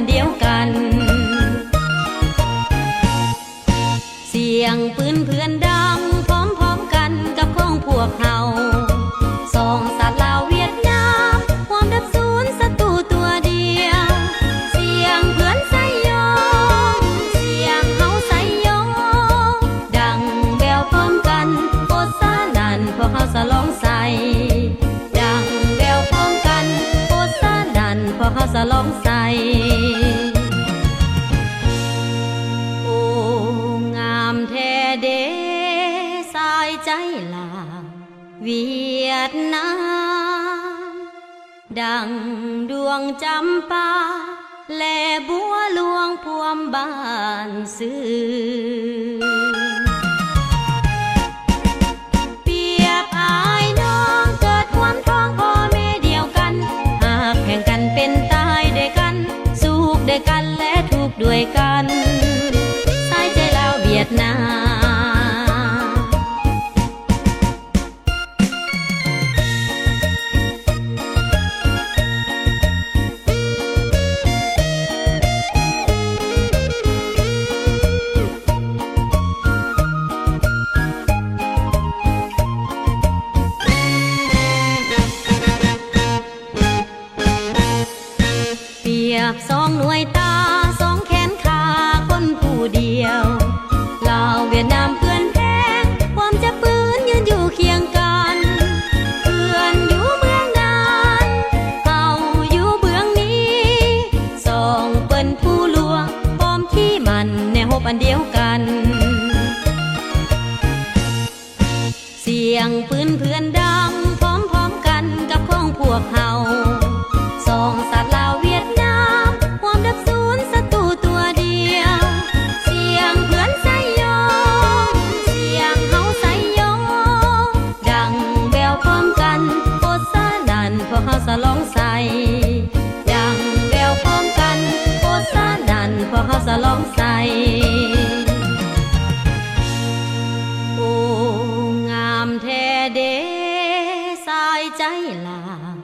นเดียวกันเสียงปืนเพื่อนดังพร้อมๆกันกับของพวกเฮาสองสัตว์ลาวเวียดนามความดับศูนย์ศัตรูตัวเดียวเสียงเพื่อนใส่ยองเสียงเฮาใส่ยองดังแววพร้อมกันโคตรสนั่นพวกเฮาสลองใส่ดังแววพร้อมกันโคตรสนั่นพวกเฮาสลองใส่แท้เดสายใจลาวเวียดนามดังดวงจำปาและบัวหลวงพวมบ้านซื่อเปรียบอายน้องเกิดความท้องพ่อแม่เดียวกันหากแข่งกันเป็นตายด้วยกันสุขด้วยกันและทุกข์ด้วยกันเวียดนามเปรียบสองหน่วยตาสองแขนขาคนผู้เดียวเวียดนามเพื่อนแพ้ความจะปืนยืนอยู่เคียงกันเพื่อนอยู่เมืองนั้นเฮาอยู่เบื้องนี้สองเปิ้นผู้ลวงพร้อมขี้มันในหบอันเดียวกันเสียงปืนเพื่อนดังพร้อมๆกันกับของพวกเฮาสองสัตว์ลาวเวียดนามความดับศูนย์ศัตรูตัวเดียวเสียงเพื่อนใส่พวกเฮาสลองใส่ดังแววพร้อมกันโคตรสนั่นพวกเฮาสลองใส่โอ้งามแท้เดสายใจลาว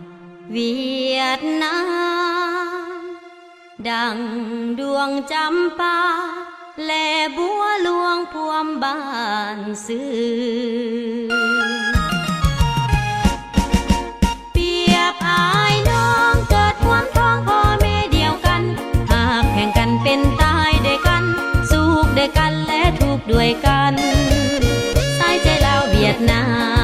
เวียดนามดังดวงจำปาและบัวหลวงพวมบ้านซื่ออายน้องเกิดความท้องพ่อแม่เดียวกันหากแข่งกันเป็นตายด้วยกันสุขด้วยกันและทุกข์ด้วยกันสายใจลาวเวียดนาม